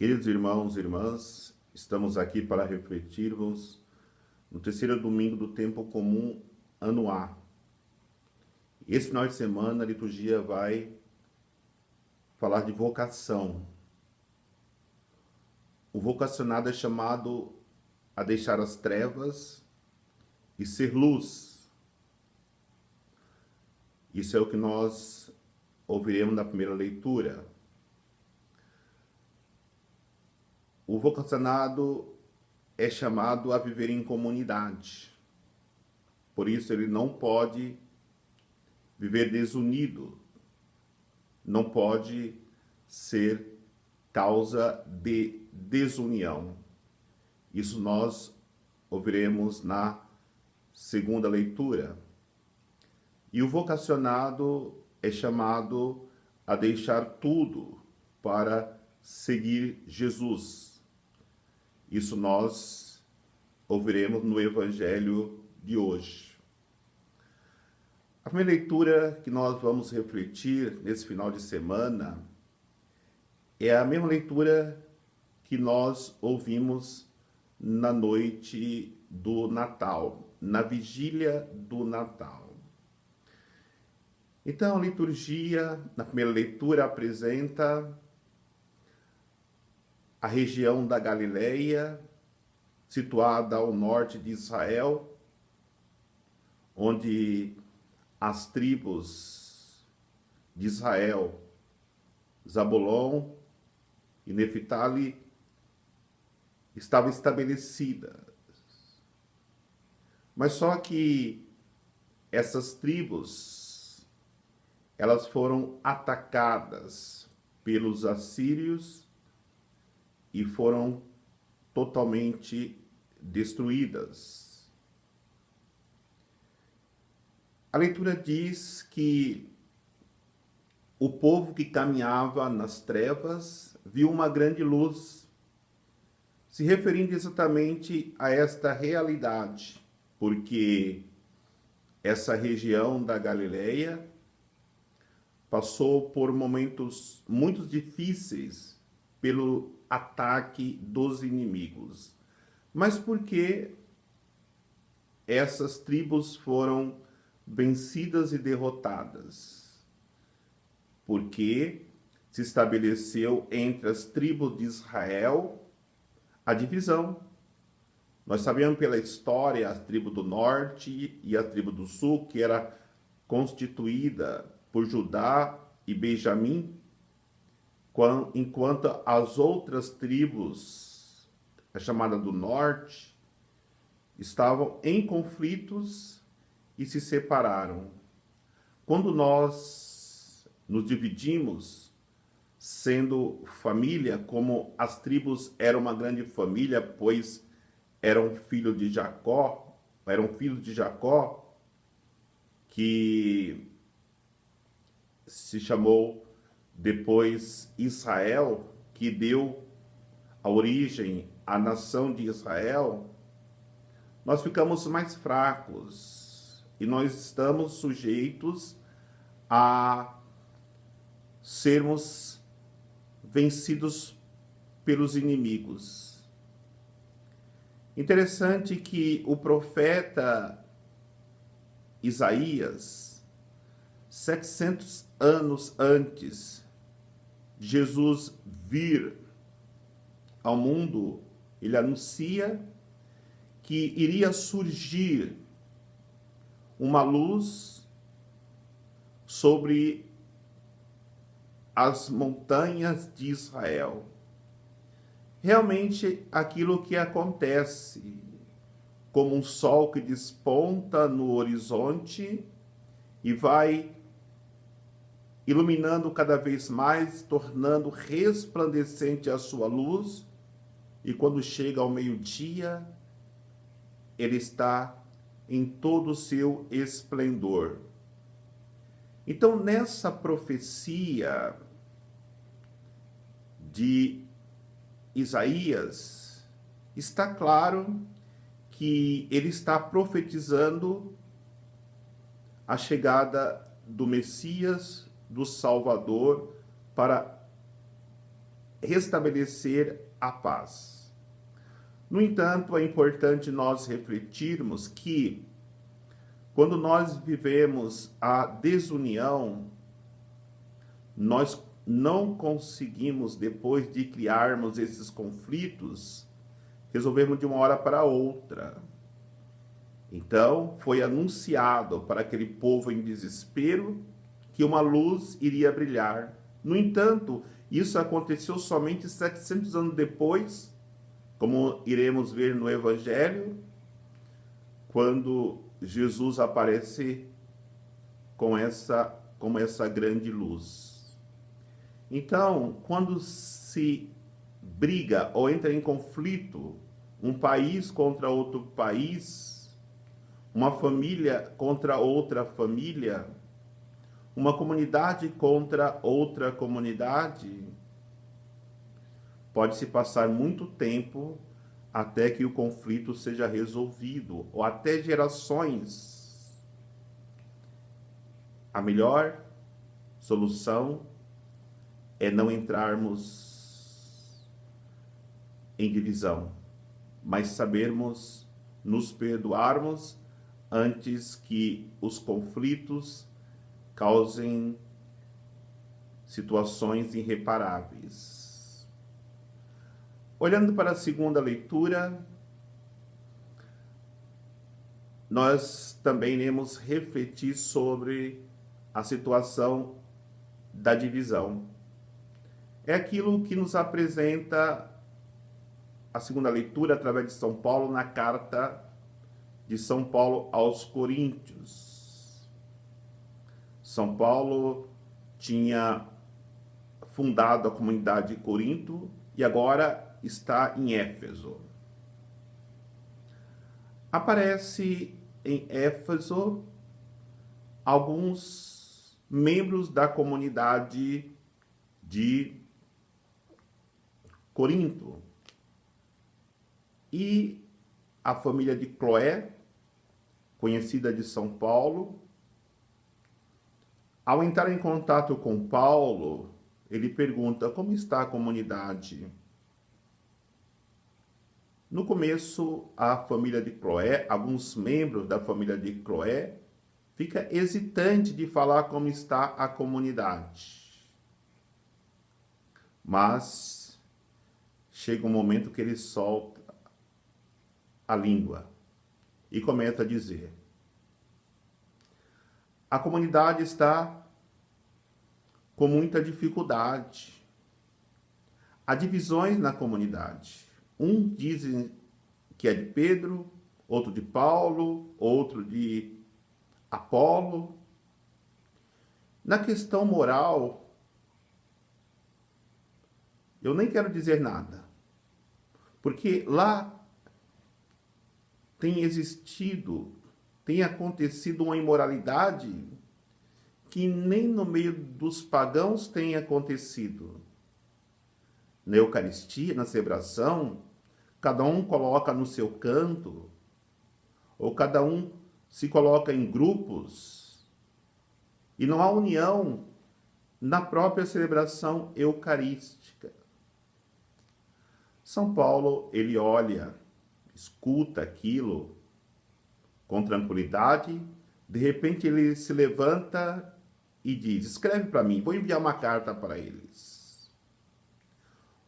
Queridos irmãos e irmãs, estamos aqui para refletirmos no terceiro domingo do tempo comum, ano A. Esse final de semana a liturgia vai falar de vocação. O vocacionado é chamado a deixar as trevas e ser luz. Isso é o que nós ouviremos na primeira leitura. O vocacionado é chamado a viver em comunidade. Por isso ele não pode viver desunido, não pode ser causa de desunião. Isso nós ouviremos na segunda leitura. E o vocacionado é chamado a deixar tudo para seguir Jesus. Isso nós ouviremos no Evangelho de hoje. A primeira leitura que nós vamos refletir nesse final de semana é a mesma leitura que nós ouvimos na noite do Natal, na vigília do Natal. Então, a liturgia, na primeira leitura, apresenta a região da Galileia, situada ao norte de Israel, onde as tribos de Israel, Zabulon e Neftali, estavam estabelecidas. Mas só que essas tribos, elas foram atacadas pelos assírios e foram totalmente destruídas. A leitura diz que o povo que caminhava nas trevas viu uma grande luz, se referindo exatamente a esta realidade, porque essa região da Galileia passou por momentos muito difíceis pelo ataque dos inimigos. Mas por que essas tribos foram vencidas e derrotadas? Porque se estabeleceu entre as tribos de Israel a divisão. Nós sabemos pela história a tribo do norte e a tribo do sul, que era constituída por Judá e Benjamim, enquanto as outras tribos, a chamada do norte, estavam em conflitos e se separaram. Quando nós nos dividimos, sendo família, como as tribos eram uma grande família, pois eram filhos de Jacó, que se chamou depois Israel, que deu a origem à nação de Israel, nós ficamos mais fracos e nós estamos sujeitos a sermos vencidos pelos inimigos. Interessante que o profeta Isaías, 700 anos antes de Jesus vir ao mundo, ele anuncia que iria surgir uma luz sobre as montanhas de Israel. Realmente aquilo que acontece, como um sol que desponta no horizonte e vai iluminando cada vez mais, tornando resplandecente a sua luz, e quando chega ao meio-dia, ele está em todo o seu esplendor. Então, nessa profecia de Isaías, está claro que ele está profetizando a chegada do Messias, do Salvador, para restabelecer a paz. No entanto, é importante nós refletirmos que, quando nós vivemos a desunião, nós não conseguimos, depois de criarmos esses conflitos, resolvermos de uma hora para outra. Então, foi anunciado para aquele povo em desespero que uma luz iria brilhar. No entanto, isso aconteceu somente 700 anos depois, como iremos ver no Evangelho, quando Jesus aparece com essa grande luz. Então, quando se briga ou entra em conflito um país contra outro país, uma família contra outra família, uma comunidade contra outra comunidade, pode-se passar muito tempo até que o conflito seja resolvido, ou até gerações. A melhor solução é não entrarmos em divisão, mas sabermos nos perdoarmos antes que os conflitos causem situações irreparáveis. Olhando para a segunda leitura, nós também iremos refletir sobre a situação da divisão. É aquilo que nos apresenta a segunda leitura através de São Paulo na carta de São Paulo aos Coríntios. São Paulo tinha fundado a comunidade de Corinto e agora está em Éfeso. Aparece em Éfeso alguns membros da comunidade de Corinto. E a família de Cloé, conhecida de São Paulo, ao entrar em contato com Paulo, ele pergunta: como está a comunidade? No começo, a família de Cloé, alguns membros da família de Cloé, fica hesitante de falar como está a comunidade. Mas chega um momento que ele solta a língua e começa a dizer: a comunidade está com muita dificuldade. Há divisões na comunidade. Um dizem que é de Pedro, outro de Paulo, outro de Apolo. Na questão moral, eu nem quero dizer nada, porque lá tem acontecido uma imoralidade que nem no meio dos pagãos tem acontecido. Na Eucaristia, na celebração, cada um coloca no seu canto, ou cada um se coloca em grupos, e não há união na própria celebração eucarística. São Paulo, ele olha, escuta aquilo com tranquilidade, de repente ele se levanta e diz: escreve para mim, vou enviar uma carta para eles.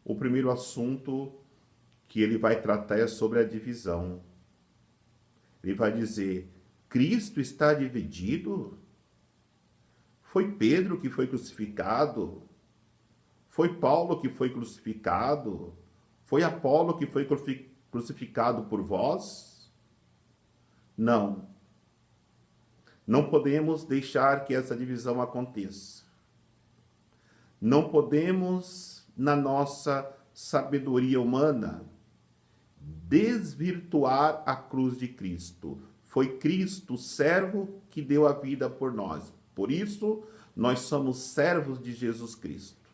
O primeiro assunto que ele vai tratar é sobre a divisão. Ele vai dizer: Cristo está dividido? Foi Pedro que foi crucificado? Foi Paulo que foi crucificado? Foi Apolo que foi crucificado por vós? Não. Não podemos deixar que essa divisão aconteça. Não podemos, na nossa sabedoria humana, desvirtuar a cruz de Cristo. Foi Cristo, servo, que deu a vida por nós. Por isso, nós somos servos de Jesus Cristo.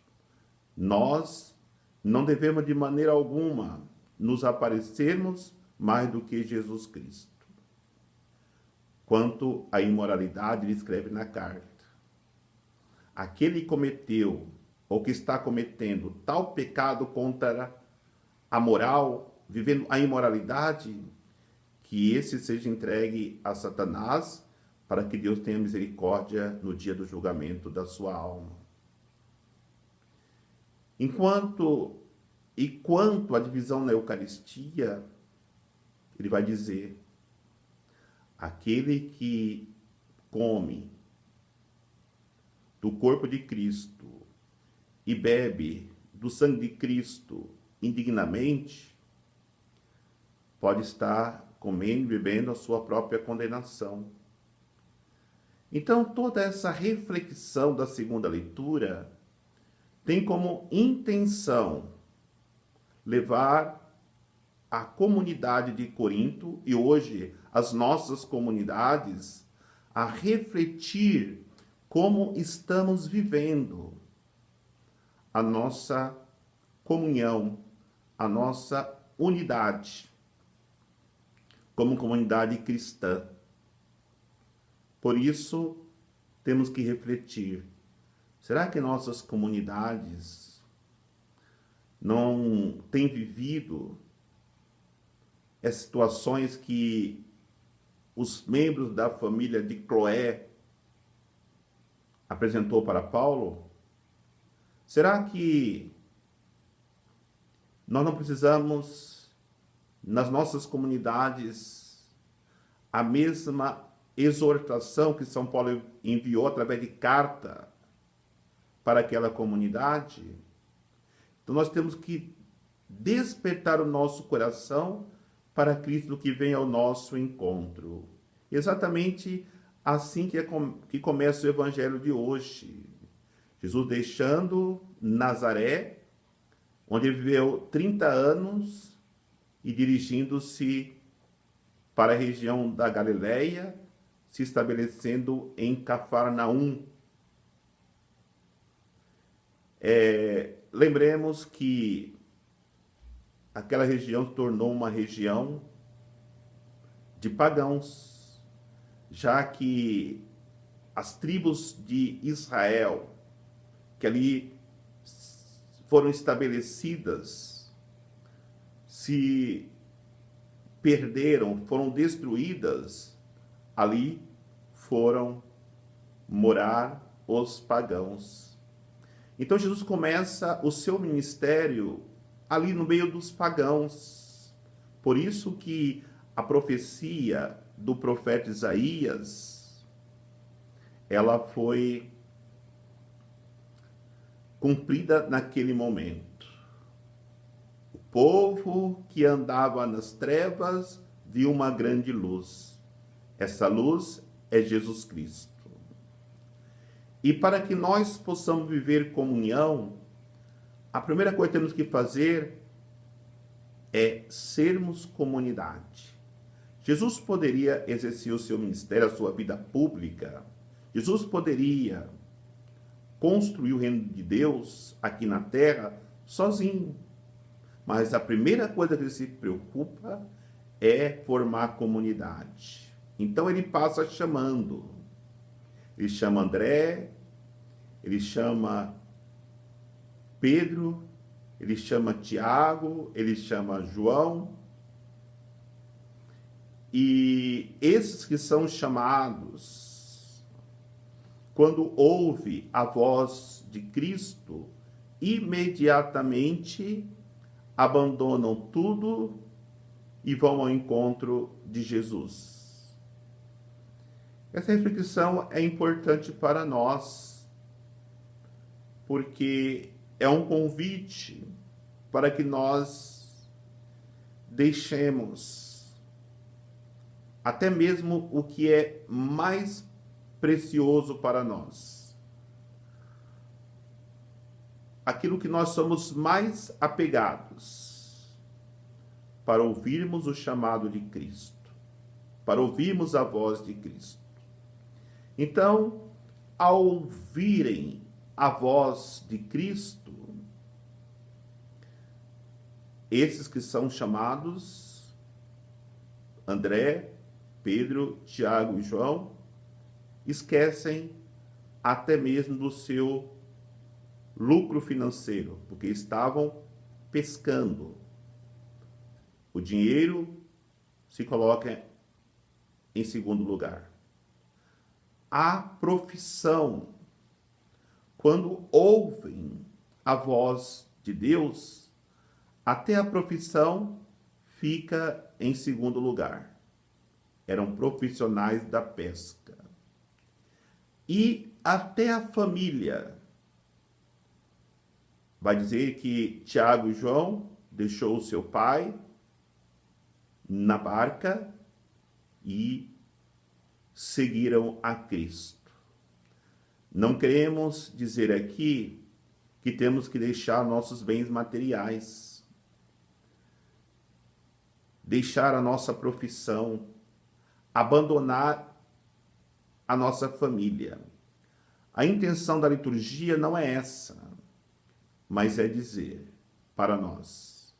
Nós não devemos de maneira alguma nos aparecermos mais do que Jesus Cristo. Quanto à imoralidade, ele escreve na carta: aquele que cometeu ou que está cometendo tal pecado contra a moral, vivendo a imoralidade, que esse seja entregue a Satanás, para que Deus tenha misericórdia no dia do julgamento da sua alma. Quanto à divisão na Eucaristia, ele vai dizer: aquele que come do corpo de Cristo e bebe do sangue de Cristo indignamente, pode estar comendo e bebendo a sua própria condenação. Então, toda essa reflexão da segunda leitura tem como intenção levar a comunidade de Corinto e hoje as nossas comunidades a refletir como estamos vivendo a nossa comunhão, a nossa unidade como comunidade cristã. Por isso, temos que refletir: será que nossas comunidades não têm vivido as situações que os membros da família de Cloé apresentou para Paulo? Será que nós não precisamos, nas nossas comunidades, a mesma exortação que São Paulo enviou através de carta para aquela comunidade? Então nós temos que despertar o nosso coração para Cristo que vem ao nosso encontro. Exatamente assim que começa o evangelho de hoje. Jesus deixando Nazaré, onde ele viveu 30 anos, e dirigindo-se para a região da Galileia, se estabelecendo em Cafarnaum. Lembremos que aquela região se tornou uma região de pagãos, já que as tribos de Israel, que ali foram estabelecidas, se perderam, foram destruídas, ali foram morar os pagãos. Então Jesus começa o seu ministério ali no meio dos pagãos. Por isso que a profecia do profeta Isaías, ela foi cumprida naquele momento. O povo que andava nas trevas viu uma grande luz. Essa luz é Jesus Cristo. E para que nós possamos viver comunhão, a primeira coisa que temos que fazer é sermos comunidade. Jesus poderia exercer o seu ministério, a sua vida pública. Jesus poderia construir o reino de Deus aqui na terra sozinho. Mas a primeira coisa que ele se preocupa é formar comunidade. Então ele passa chamando. Ele chama André, ele chama Pedro, ele chama Tiago, ele chama João. E esses que são chamados, quando ouve a voz de Cristo, imediatamente abandonam tudo e vão ao encontro de Jesus. Essa reflexão é importante para nós, porque é um convite para que nós deixemos até mesmo o que é mais precioso para nós, aquilo que nós somos mais apegados, para ouvirmos o chamado de Cristo, para ouvirmos a voz de Cristo. Então, ao ouvirem a voz de Cristo, esses que são chamados, André, Pedro, Tiago e João, esquecem até mesmo do seu lucro financeiro, porque estavam pescando. O dinheiro se coloca em segundo lugar. A profissão, quando ouvem a voz de Deus, até a profissão fica em segundo lugar. Eram profissionais da pesca. E até a família. Vai dizer que Tiago e João deixou o seu pai na barca e seguiram a Cristo. Não queremos dizer aqui que temos que deixar nossos bens materiais, deixar a nossa profissão, abandonar a nossa família. A intenção da liturgia não é essa, mas é dizer para nós: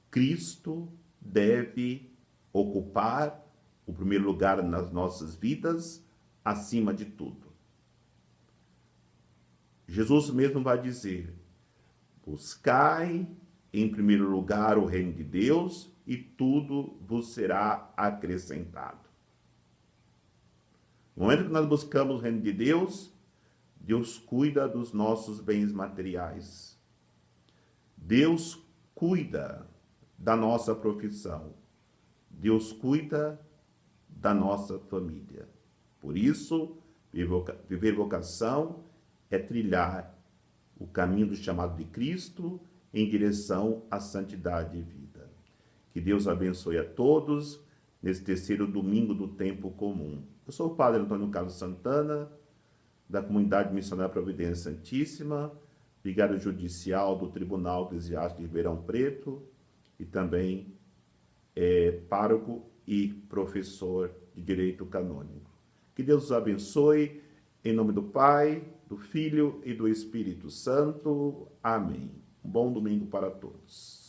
Cristo deve ocupar o primeiro lugar nas nossas vidas, acima de tudo. Jesus mesmo vai dizer: buscai em primeiro lugar o reino de Deus e tudo vos será acrescentado. No momento que nós buscamos o reino de Deus, Deus cuida dos nossos bens materiais. Deus cuida da nossa profissão. Deus cuida da nossa família. Por isso, viver vocação é trilhar o caminho do chamado de Cristo em direção à santidade e vida. Que Deus abençoe a todos nesse terceiro domingo do tempo comum. Eu sou o Padre Antônio Carlos Santana, da Comunidade Missionária Providência Santíssima, vigário judicial do Tribunal Eclesiástico de Ribeirão Preto e também pároco e professor de Direito Canônico. Que Deus os abençoe, em nome do Pai, do Filho e do Espírito Santo. Amém. Um bom domingo para todos.